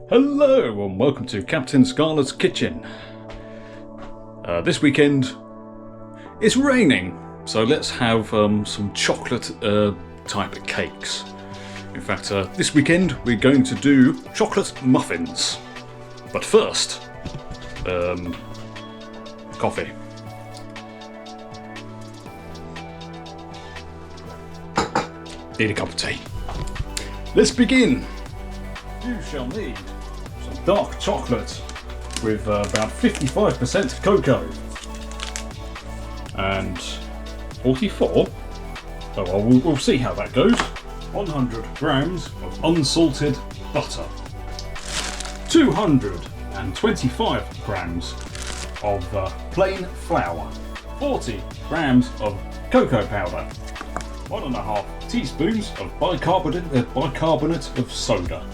Hello and welcome to Captain Scarlet's Kitchen. This weekend it's raining, so let's have some chocolate type cakes. In fact, this weekend we're going to do chocolate muffins. But first, coffee. Need a cup of tea. Let's begin. You shall need some dark chocolate with about 55% cocoa and 44. Oh well, we'll see how that goes. 100 grams of unsalted butter, 225 grams of plain flour, 40 grams of cocoa powder, 1.5 teaspoons of bicarbonate of soda,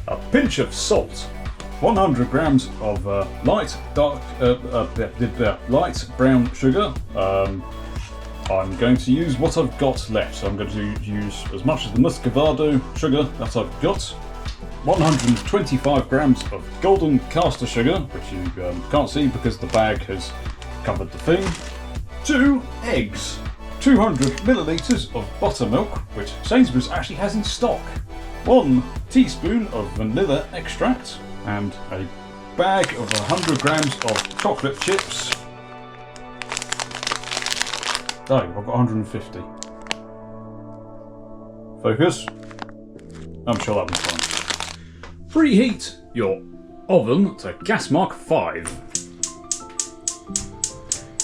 a pinch of salt, 100 grams of light brown sugar. I'm going to use what I've got left, so I'm going to use as much of the muscovado sugar that I've got, 125 grams of golden caster sugar, which you can't see because the bag has covered the thing, 2 eggs, 200 millilitres of buttermilk, which Sainsbury's actually has in stock, 1 teaspoon of vanilla extract, and a bag of 100 grams of chocolate chips. Oh, I've got 150. Focus. I'm sure that was fine. Preheat your oven to gas mark 5.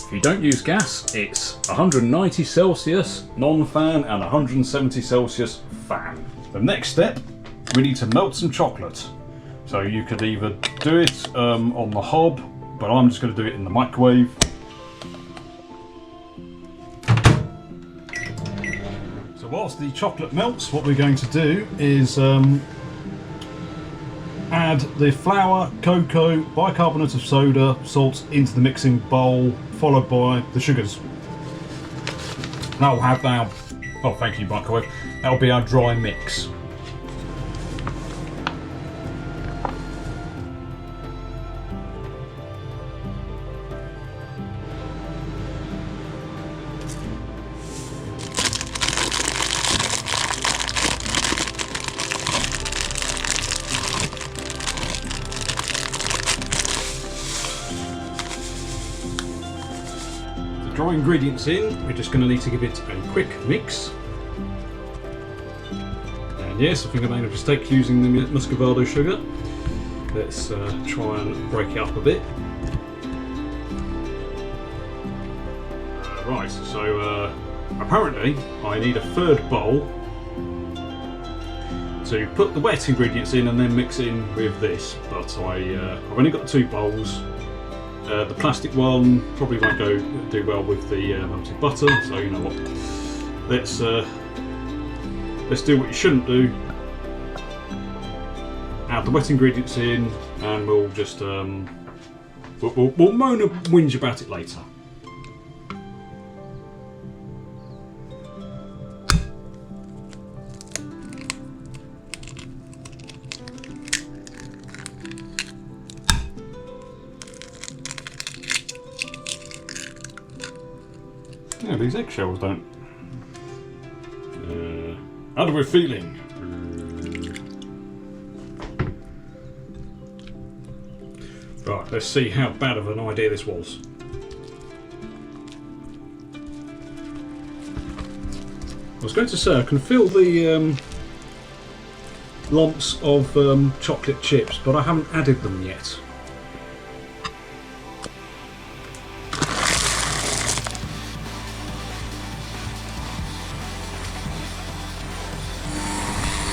If you don't use gas, it's 190 Celsius non-fan and 170 Celsius fan. The next step, we need to melt some chocolate. So you could either do it on the hob, but I'm just going to do it in the microwave. So whilst the chocolate melts, what we're going to do is add the flour, cocoa, bicarbonate of soda, salt into the mixing bowl, followed by the sugars. That'll have our, oh thank you microwave, that'll be our dry mix. Dry ingredients in, we're just going to need to give it a quick mix. And yes, I think I'm going to mistake using the muscovado sugar. Let's try and break it up a bit. Right, so apparently I need a third bowl to put the wet ingredients in and then mix in with this, but I've only got 2 bowls. The plastic one probably won't do well with the melted butter, so you know what, let's do what you shouldn't do. Add the wet ingredients in, and we'll just we'll moan and whinge about it later. Yeah, these eggshells don't. How are we feeling? Right, let's see how bad of an idea this was. I was going to say I can feel the lumps of chocolate chips, but I haven't added them yet.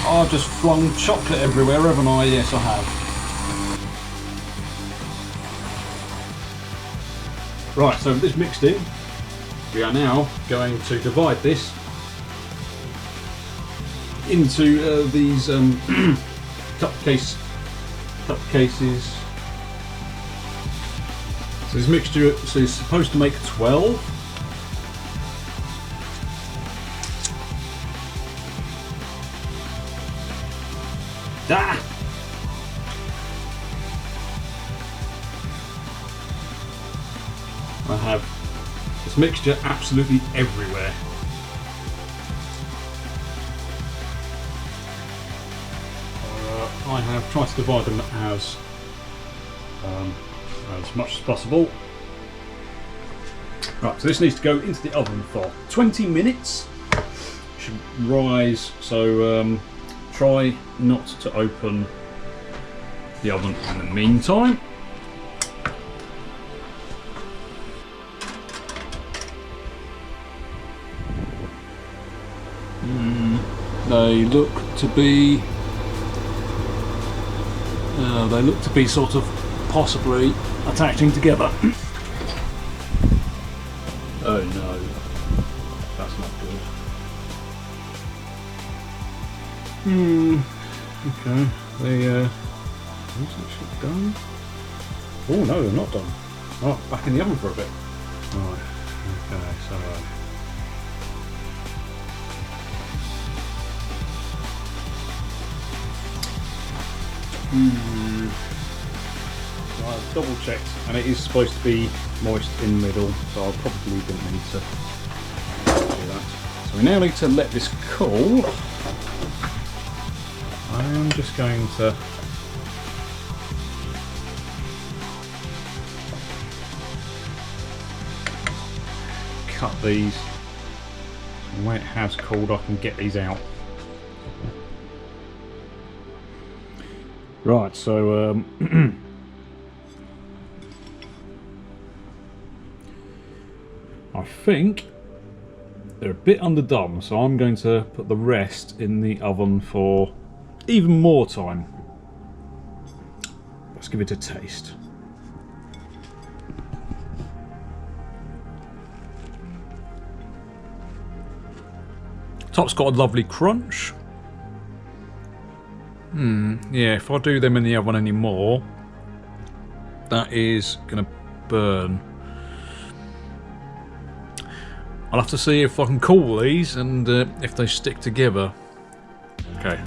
I've just flung chocolate everywhere, haven't I? Yes, I have. Right, so with this mixed in, we are now going to divide this into these cupcases. So this mixture is supposed to make 12. Ah! There's mixture absolutely everywhere. I have tried to divide them as much as possible. Right, so this needs to go into the oven for 20 minutes. Should rise, so try not to open the oven in the meantime. They look to be sort of possibly attaching together. Oh no, that's not good. Okay, is that shit done? Oh no, they're not done. Oh, back in the oven for a bit. Right, okay, so so I've double checked, and it is supposed to be moist in the middle, so I probably didn't need to do that. So we now need to let this cool. I'm just going to cut these. And when it has cooled, I can get these out. Right, so I think they're a bit underdone, so I'm going to put the rest in the oven for even more time. Let's give it a taste. Top's got a lovely crunch. Yeah, if I do them in the oven anymore, that is going to burn. I'll have to see if I can cool these and if they stick together. Okay.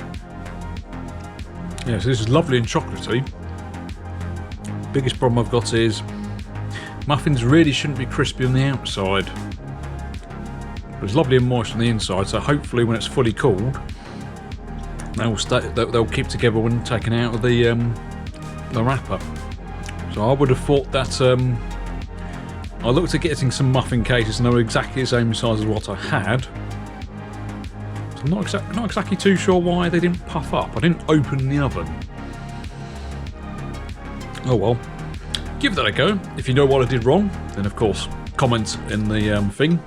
Yeah, so this is lovely and chocolatey. Biggest problem I've got is muffins really shouldn't be crispy on the outside. But it's lovely and moist on the inside, so hopefully when it's fully cooled, they'll keep together when taken out of the wrapper. So I would have thought that I looked at getting some muffin cases and they were exactly the same size as what I had. So I'm not exactly too sure why they didn't puff up. I didn't open the oven. Oh well. Give that a go. If you know what I did wrong, then of course comment in the thing.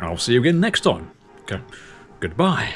I'll see you again next time. Okay. Goodbye.